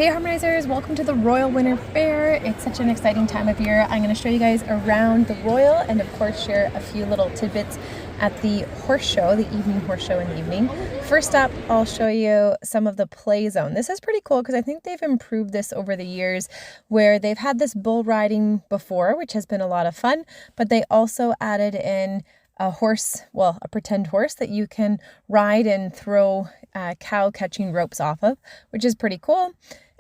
Hey Harmonizers, welcome to the Royal Winter Fair. It's such an exciting time of year. I'm going to show you guys around the Royal and of course share a few little tidbits at the horse show, the evening horse show in the evening. First up, I'll show you some of the play zone. This is pretty cool because I think they've improved this over the years, where they've had this bull riding before, which has been a lot of fun, but they also added in a horse, well, a pretend horse that you can ride and throw cow catching ropes off of, which is pretty cool.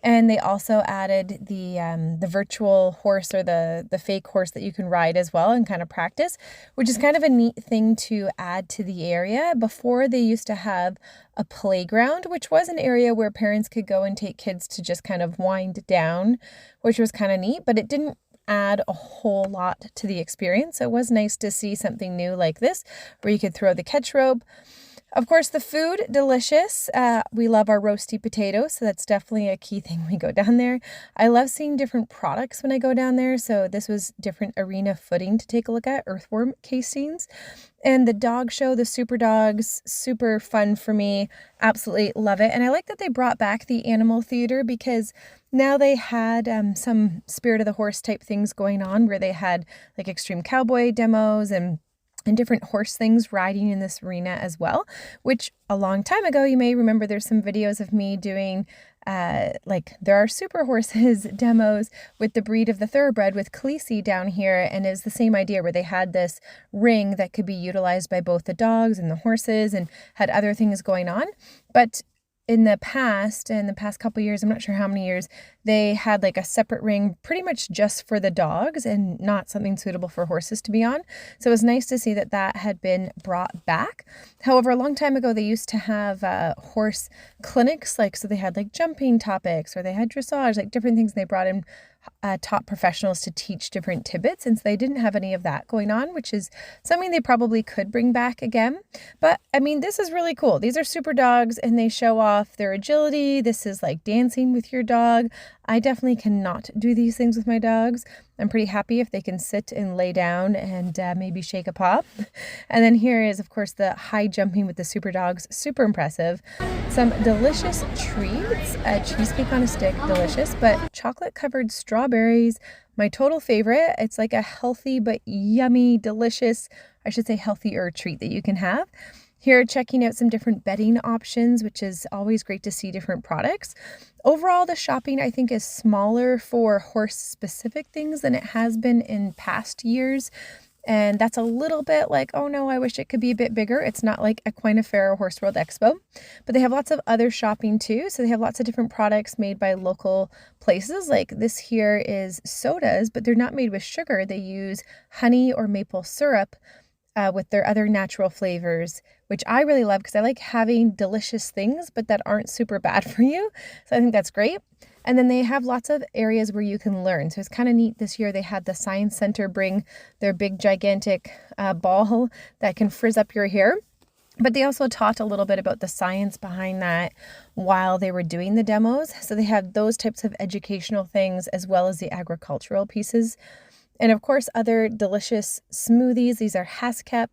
And they also added the virtual horse, or the fake horse that you can ride as well and kind of practice, which is kind of a neat thing to add to the area. Before, they used to have a playground, which was an area where parents could go and take kids to just kind of wind down, which was kind of neat, but it didn't add a whole lot to the experience. So it was nice to see something new like this, where you could throw the catch rope. Of course, the food, delicious. We love our roasty potatoes, so that's definitely a key thing when we go down there. I love seeing different products when I go down there, so this was different arena footing to take a look at, earthworm casings. And the dog show, the Superdogs, super fun for me. Absolutely love it. And I like that they brought back the animal theater, because now they had some Spirit of the Horse type things going on, where they had like extreme cowboy demos and different horse things riding in this arena as well, which a long time ago, you may remember there's some videos of me doing like there are super horses demos with the breed of the thoroughbred with Khaleesi down here, and it's the same idea where they had this ring that could be utilized by both the dogs and the horses and had other things going on. But in the past couple years, I'm not sure how many years, they had like a separate ring pretty much just for the dogs and not something suitable for horses to be on. So it was nice to see that that had been brought back. However, a long time ago, they used to have horse clinics, so they had like jumping topics, or they had dressage, like different things. They brought in top professionals to teach different tidbits, and so they didn't have any of that going on, which is something they probably could bring back again. But I mean, this is really cool. These are super dogs and they show off their agility. This is like dancing with your dog. I definitely cannot do these things with my dogs. I'm pretty happy if they can sit and lay down and maybe shake a paw. And then here is, of course, the high jumping with the super dogs. Super impressive. Some delicious treats. Cheesecake on a stick, delicious, but chocolate covered strawberries, my total favorite. It's like a healthy but yummy, delicious, I should say healthier treat that you can have. Here, checking out some different bedding options, which is always great to see different products. Overall, the shopping, I think, is smaller for horse-specific things than it has been in past years. And that's a little bit like, oh no, I wish it could be a bit bigger. It's not like Equine Fair or Horse World Expo, but they have lots of other shopping too. So they have lots of different products made by local places. Like this here is sodas, but they're not made with sugar. They use honey or maple syrup with their other natural flavors, which I really love because I like having delicious things, but that aren't super bad for you. So I think that's great. And then they have lots of areas where you can learn. So it's kind of neat. This year they had the Science Center bring their big, gigantic ball that can frizz up your hair. But they also taught a little bit about the science behind that while they were doing the demos. So they have those types of educational things as well as the agricultural pieces. And of course, other delicious smoothies. These are Haskep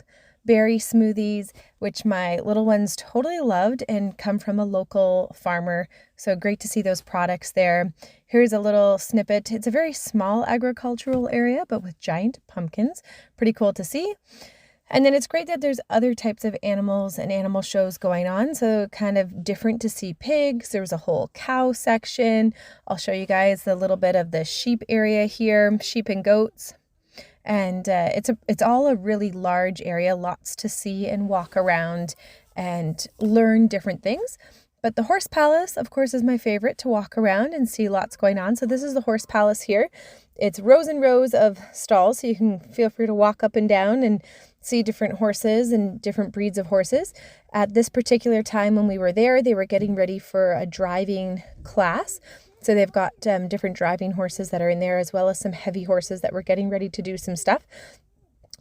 berry smoothies, which my little ones totally loved and come from a local farmer. So great to see those products there. Here's a little snippet. It's a very small agricultural area, but with giant pumpkins. Pretty cool to see. And then it's great that there's other types of animals and animal shows going on. So kind of different to see pigs. There was a whole cow section. I'll show you guys a little bit of the sheep area here, sheep and goats. And it's all a really large area, lots to see and walk around and learn different things. But the Horse Palace, of course, is my favorite to walk around and see lots going on. So this is the Horse Palace here. It's rows and rows of stalls, so you can feel free to walk up and down and see different horses and different breeds of horses. At this particular time when we were there, they were getting ready for a driving class. So they've got different driving horses that are in there, as well as some heavy horses that were getting ready to do some stuff.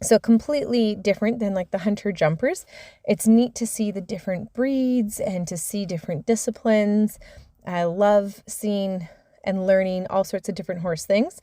So completely different than like the hunter jumpers. It's neat to see the different breeds and to see different disciplines. I love seeing and learning all sorts of different horse things.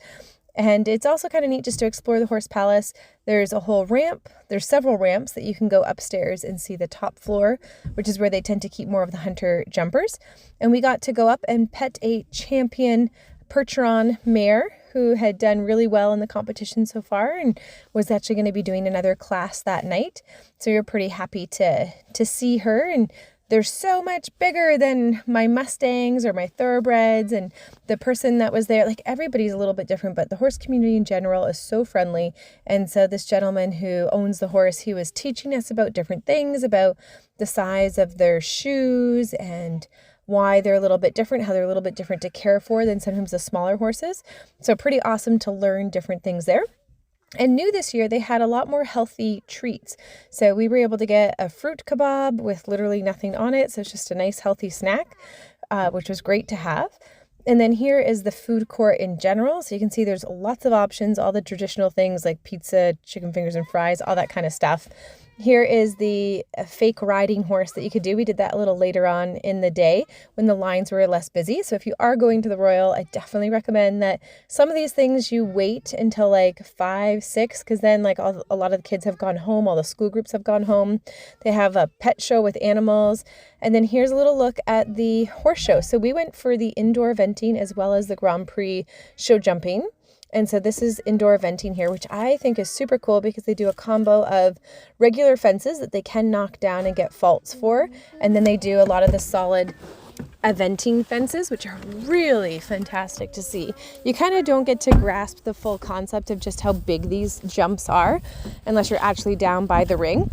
And it's also kind of neat just to explore the horse palace. There's a whole ramp. There's several ramps that you can go upstairs and see the top floor, which is where they tend to keep more of the hunter jumpers. And we got to go up and pet a champion Percheron mare who had done really well in the competition so far and was actually going to be doing another class that night. So we were pretty happy to see her, and they're so much bigger than my Mustangs or my thoroughbreds, and the person that was there, like everybody's a little bit different, but the horse community in general is so friendly. And so this gentleman who owns the horse, he was teaching us about different things, about the size of their shoes and why they're a little bit different, how they're a little bit different to care for than sometimes the smaller horses. So pretty awesome to learn different things there. And new this year, they had a lot more healthy treats. So we were able to get a fruit kebab with literally nothing on it. So it's just a nice healthy snack, which was great to have. And then here is the food court in general. So you can see there's lots of options, all the traditional things like pizza, chicken fingers and fries, all that kind of stuff. Here is the fake riding horse that you could do. We did that a little later on in the day when the lines were less busy. So if you are going to the Royal, I definitely recommend that some of these things you wait until like 5, 6, because then like a lot of the kids have gone home. All the school groups have gone home. They have a pet show with animals. And then here's a little look at the horse show. So we went for the indoor eventing as well as the Grand Prix show jumping. And so this is indoor eventing here, which I think is super cool because they do a combo of regular fences that they can knock down and get faults for. And then they do a lot of the solid eventing fences, which are really fantastic to see. You kind of don't get to grasp the full concept of just how big these jumps are unless you're actually down by the ring.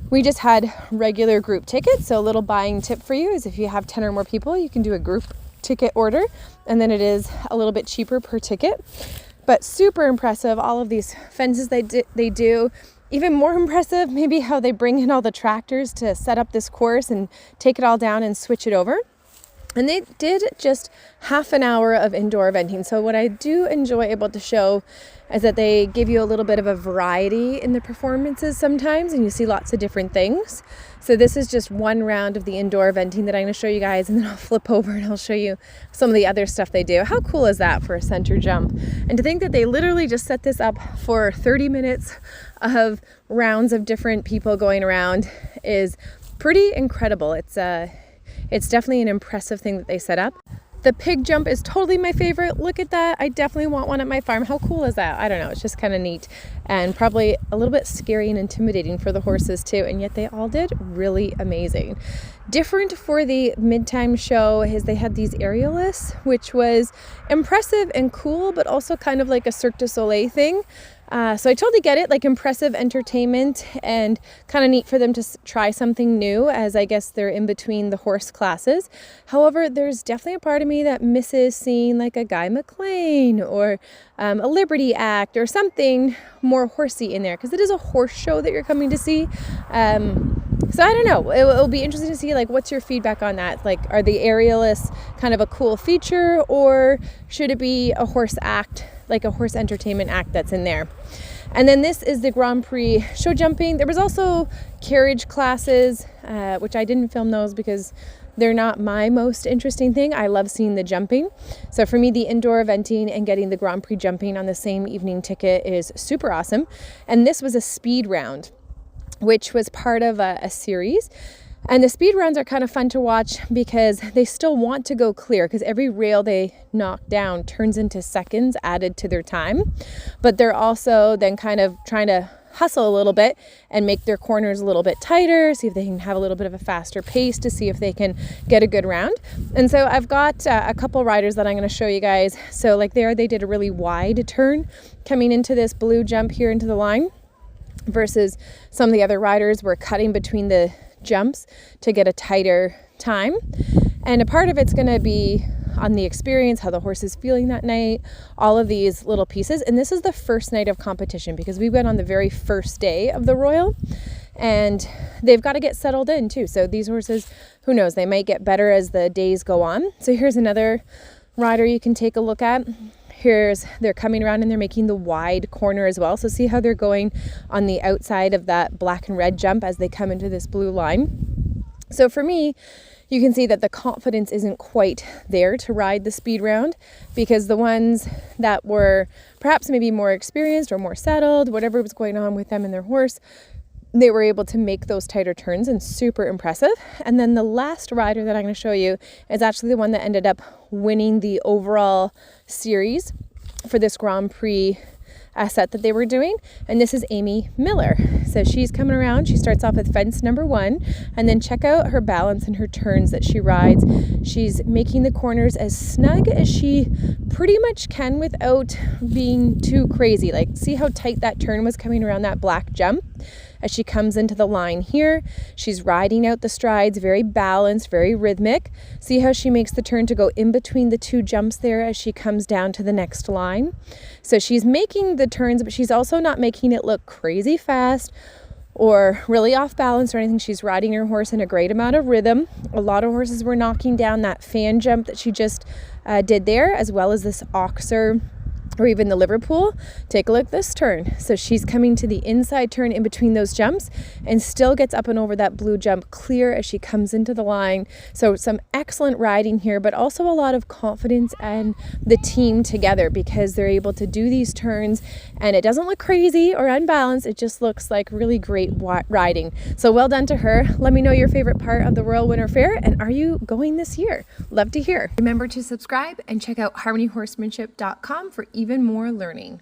We just had regular group tickets. So a little buying tip for you is if you have 10 or more people, you can do a group ticket order, and then it is a little bit cheaper per ticket. But super impressive, all of these fences they do. Even more impressive, maybe how they bring in all the tractors to set up this course and take it all down and switch it over. And they did just half an hour of indoor eventing. So what I do enjoy able to show is that they give you a little bit of a variety in the performances sometimes, and you see lots of different things. So this is just one round of the indoor eventing that I'm going to show you guys, and then I'll flip over and I'll show you some of the other stuff they do. How cool is that for a center jump? And to think that they literally just set this up for 30 minutes of rounds of different people going around is pretty incredible. It's definitely an impressive thing that they set up. The pig jump is totally my favorite. Look at that. I definitely want one at my farm. How cool is that? I don't know. It's just kind of neat and probably a little bit scary and intimidating for the horses too. And yet they all did really amazing. Different for the midtime show is they had these aerialists, which was impressive and cool, but also kind of like a Cirque du Soleil thing. So I totally get it, like impressive entertainment and kind of neat for them to try something new as I guess they're in between the horse classes. However, there's definitely a part of me that misses seeing like a Guy McLean or a Liberty Act or something more horsey in there, because it is a horse show that you're coming to see. So I don't know, it'll be interesting to see like what's your feedback on that. Like, are the aerialists kind of a cool feature, or should it be a horse act, like a horse entertainment act that's in there? And then this is the Grand Prix show jumping. There was also carriage classes, which I didn't film those because they're not my most interesting thing. I love seeing the jumping. So for me, the indoor eventing and getting the Grand Prix jumping on the same evening ticket is super awesome. And this was a speed round, which was part of a series. And the speed rounds are kind of fun to watch because they still want to go clear, because every rail they knock down turns into seconds added to their time. But they're also then kind of trying to hustle a little bit and make their corners a little bit tighter, see if they can have a little bit of a faster pace to see if they can get a good round. And so I've got a couple riders that I'm going to show you guys. So like there, they did a really wide turn coming into this blue jump here into the line, versus some of the other riders were cutting between the jumps to get a tighter time. And a part of it's going to be on the experience, how the horse is feeling that night, all of these little pieces. And this is the first night of competition because we went on the very first day of the Royal, and they've got to get settled in too. So these horses, who knows, they might get better as the days go on. So here's another rider you can take a look at. They're coming around and they're making the wide corner as well. So see how they're going on the outside of that black and red jump as they come into this blue line. So for me, you can see that the confidence isn't quite there to ride the speed round, because the ones that were perhaps maybe more experienced or more settled, whatever was going on with them and their horse, they were able to make those tighter turns, and super impressive. And then the last rider that I'm going to show you is actually the one that ended up winning the overall series for this Grand Prix set that they were doing, and this is Amy Miller. So she's coming around. She starts off with fence number 1, and then check out her balance and her turns that she rides. She's making the corners as snug as she pretty much can without being too crazy. Like, see how tight that turn was coming around that black jump? As she comes into the line here, she's riding out the strides, very balanced, very rhythmic. See how she makes the turn to go in between the 2 jumps there as she comes down to the next line. So she's making the turns, but she's also not making it look crazy fast or really off balance or anything. She's riding her horse in a great amount of rhythm. A lot of horses were knocking down that fan jump that she just did there, as well as this Oxer or even the Liverpool. Take a look at this turn. So she's coming to the inside turn in between those jumps and still gets up and over that blue jump clear as she comes into the line. So some excellent riding here, but also a lot of confidence and the team together, because they're able to do these turns and it doesn't look crazy or unbalanced. It just looks like really great riding. So well done to her. Let me know your favorite part of the Royal Winter Fair, and are you going this year? Love to hear. Remember to subscribe and check out harmonyhorsemanship.com for even more learning.